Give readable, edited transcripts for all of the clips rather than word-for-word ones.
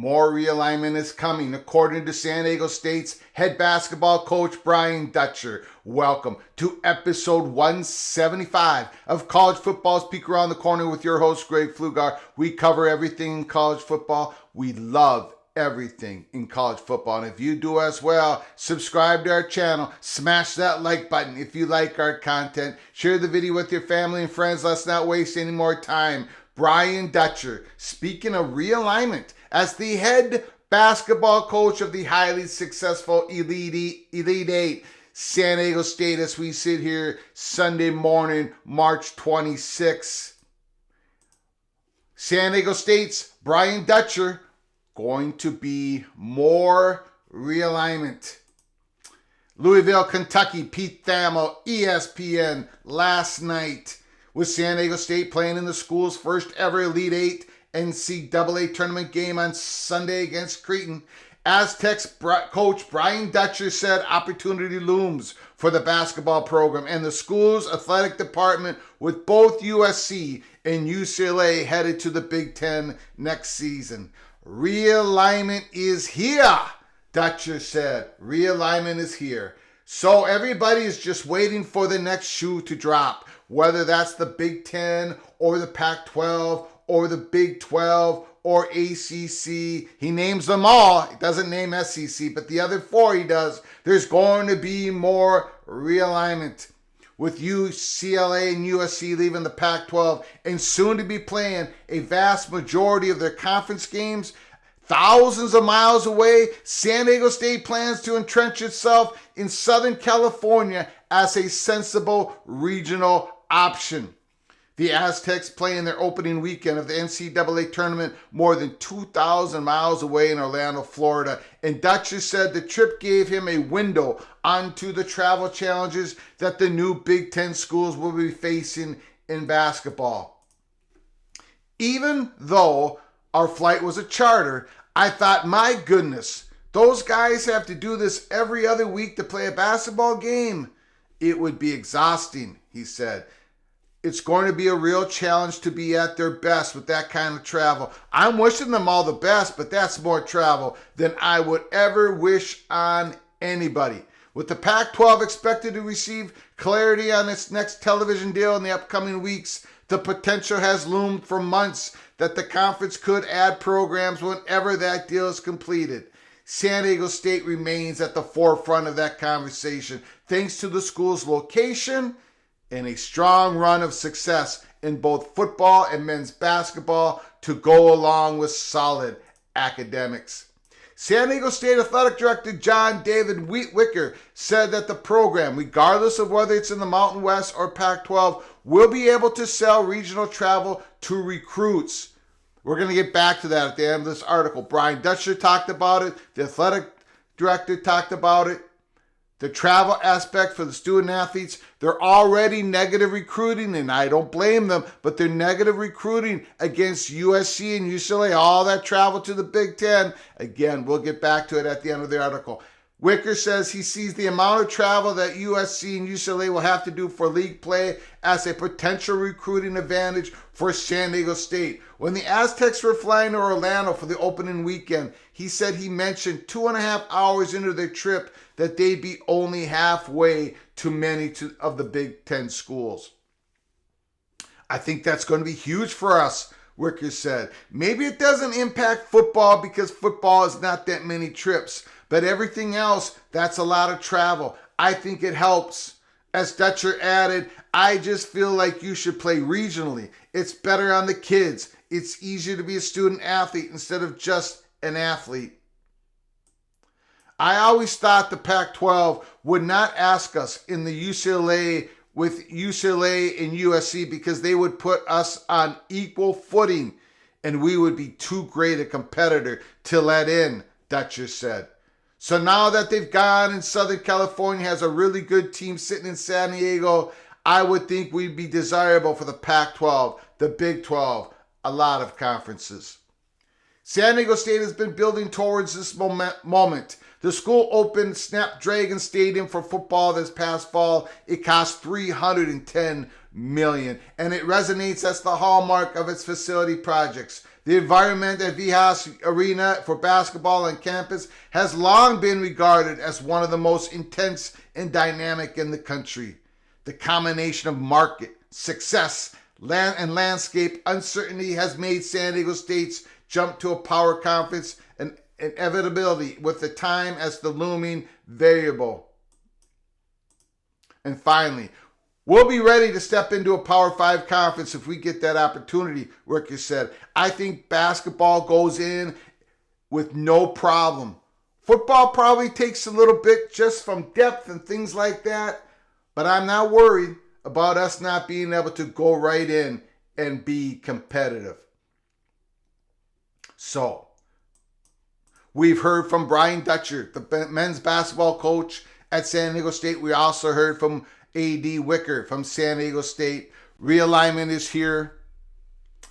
more realignment is coming, according to San Diego State's head basketball coach Brian Dutcher. Welcome to episode 175 of College Football's Peek Around the Corner with your host, Greg Pflugar. We cover everything in college football. We love everything in college football. And if you do as well, subscribe to our channel, smash that like button if you like our content, share the video with your family and friends. Let's not waste any more time. Brian Dutcher, speaking of realignment, as the head basketball coach of the highly successful Elite Eight, San Diego State, as we sit here Sunday morning, March 26th. San Diego State's Brian Dutcher, going to be more realignment. Louisville, Kentucky, Pete Thamel, ESPN, last night with San Diego State playing in the school's first ever Elite Eight NCAA tournament game on Sunday against Creighton. Aztecs coach Brian Dutcher said opportunity looms for the basketball program and the school's athletic department, with both USC and UCLA headed to the Big Ten next season. Realignment is here, Dutcher said. Realignment is here. So everybody is just waiting for the next shoe to drop, whether that's the Big Ten or the Pac-12 or the Big 12 or ACC. He names them all. He doesn't name SEC, but the other four he does. There's going to be more realignment, with UCLA and USC leaving the Pac-12 and soon to be playing a vast majority of their conference games thousands of miles away. San Diego State plans to entrench itself in Southern California as a sensible regional option. The Aztecs play in their opening weekend of the NCAA tournament more than 2,000 miles away in Orlando, Florida. And Dutcher said the trip gave him a window onto the travel challenges that the new Big Ten schools will be facing in basketball. Even though our flight was a charter, I thought, my goodness, those guys have to do this every other week to play a basketball game. It would be exhausting, he said. It's going to be a real challenge to be at their best with that kind of travel. I'm wishing them all the best, but that's more travel than I would ever wish on anybody. With the Pac-12 expected to receive clarity on its next television deal in the upcoming weeks, the potential has loomed for months that the conference could add programs whenever that deal is completed. San Diego State remains at the forefront of that conversation, thanks to the school's location and a strong run of success in both football and men's basketball to go along with solid academics. San Diego State Athletic Director John David Wicker said that the program, regardless of whether it's in the Mountain West or Pac-12, will be able to sell regional travel to recruits. We're going to get back to that at the end of this article. Brian Dutcher talked about it. The athletic director talked about it. The travel aspect for the student athletes, they're already negative recruiting, and I don't blame them, but they're negative recruiting against USC and UCLA, all that travel to the Big Ten. Again, we'll get back to it at the end of the article. Wicker says he sees the amount of travel that USC and UCLA will have to do for league play as a potential recruiting advantage for San Diego State. When the Aztecs were flying to Orlando for the opening weekend, he said he mentioned 2.5 hours into their trip that they'd be only halfway to many of the Big Ten schools. I think that's going to be huge for us, Wicker said. Maybe it doesn't impact football because football is not that many trips, but everything else, that's a lot of travel. I think it helps. As Dutcher added, I just feel like you should play regionally. It's better on the kids. It's easier to be a student athlete instead of just an athlete. I always thought the Pac-12 would not ask us in the UCLA with UCLA and USC because they would put us on equal footing and we would be too great a competitor to let in, Dutcher said. So now that they've gone and Southern California has a really good team sitting in San Diego, I would think we'd be desirable for the Pac-12, the Big 12, a lot of conferences. San Diego State has been building towards this moment. The school opened Snapdragon Stadium for football this past fall. It cost $310 million, and it resonates as the hallmark of its facility projects. The environment at Vijas Arena for basketball on campus has long been regarded as one of the most intense and dynamic in the country. The combination of market, success, and landscape uncertainty has made San Diego State's jump to a power conference an inevitability, with the time as the looming variable. And finally, we'll be ready to step into a Power 5 conference if we get that opportunity, Ricker said. I think basketball goes in with no problem. Football probably takes a little bit just from depth and things like that, but I'm not worried about us not being able to go right in and be competitive. So, we've heard from Brian Dutcher, the men's basketball coach at San Diego State. We also heard from A.D. Wicker from San Diego State. Realignment is here.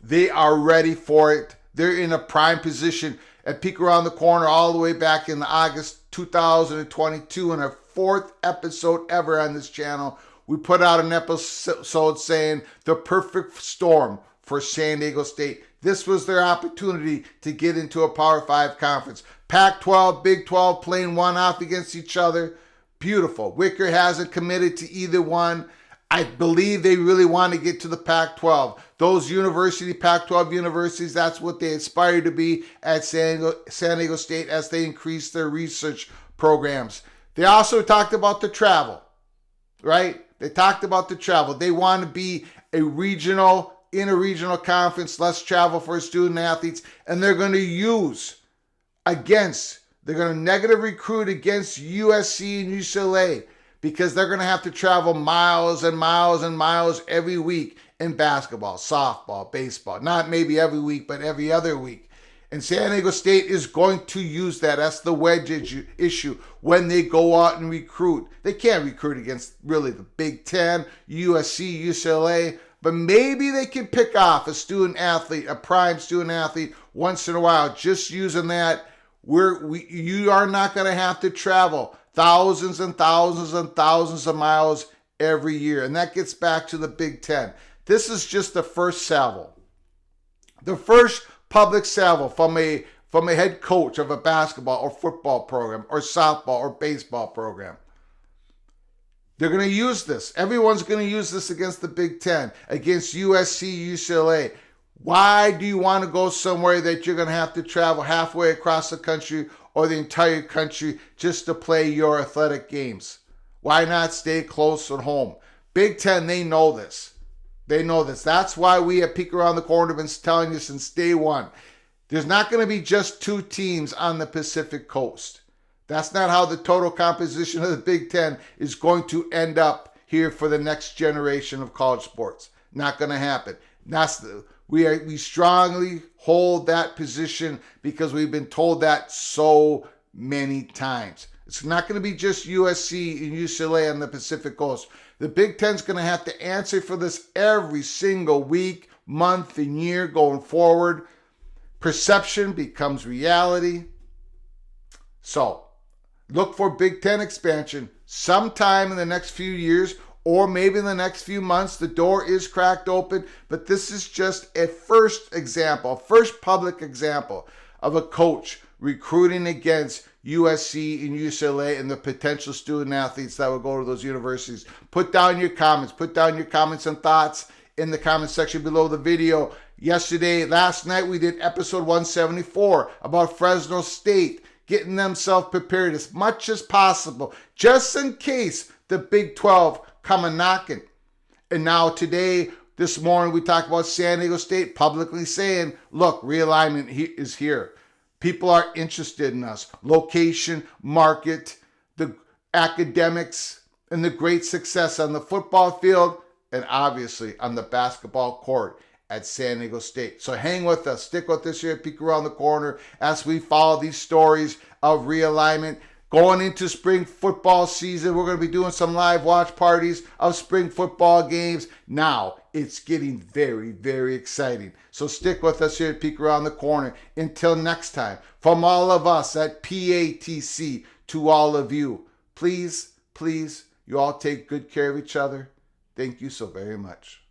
They are ready for it. They're in a prime position. At Peek Around the Corner all the way back in August 2022, in our 4th episode ever on this channel, we put out an episode saying the perfect storm for San Diego State. This was their opportunity to get into a Power 5 conference. Pac-12, Big 12 playing one off against each other. Beautiful. Wicker hasn't committed to either one. I believe they really want to get to the Pac-12. Those Pac-12 universities, that's what they aspire to be at San Diego State as they increase their research programs. They also talked about the travel, right? They talked about the travel. They want to be a regional, interregional conference, less travel for student athletes, and they're going to negative recruit against USC and UCLA because they're going to have to travel miles and miles and miles every week in basketball, softball, baseball. Not maybe every week, but every other week. And San Diego State is going to use that. That's the wedge issue when they go out and recruit. They can't recruit against really the Big Ten, USC, UCLA, but maybe they can pick off a student athlete, a prime student athlete once in a while. Just using that, you are not going to have to travel thousands and thousands and thousands of miles every year. And that gets back to the Big Ten. This is just the first salvo. The first public salvo from a head coach of a basketball or football program or softball or baseball program. They're going to use this. Everyone's going to use this against the Big Ten, against USC, UCLA. Why do you want to go somewhere that you're going to have to travel halfway across the country or the entire country just to play your athletic games? Why not stay close at home? Big Ten, they know this. They know this. That's why we at Peek Around the Corner have been telling you since day one. There's not going to be just 2 teams on the Pacific Coast. That's not how the total composition of the Big Ten is going to end up here for the next generation of college sports. Not going to happen. We strongly hold that position because we've been told that so many times. It's not going to be just USC and UCLA on the Pacific Coast. The Big Ten's going to have to answer for this every single week, month, and year going forward. Perception becomes reality. So, look for Big Ten expansion sometime in the next few years or maybe in the next few months. The door is cracked open, but this is just a first example, a first public example of a coach recruiting against USC and UCLA and the potential student athletes that will go to those universities. Put down your comments. Put down your comments and thoughts in the comment section below the video. Last night, we did episode 174 about Fresno State getting themselves prepared as much as possible, just in case the Big 12 come a knocking. And now today, this morning, we talked about San Diego State publicly saying, look, realignment is here. People are interested in us. Location, market, the academics, and the great success on the football field, and obviously on the basketball court at San Diego State. So hang with us. Stick with us here at Peek Around the Corner as we follow these stories of realignment. Going into spring football season, we're going to be doing some live watch parties of spring football games. Now, it's getting very, very exciting. So stick with us here at Peek Around the Corner. Until next time, from all of us at PATC to all of you, please, you all take good care of each other. Thank you so very much.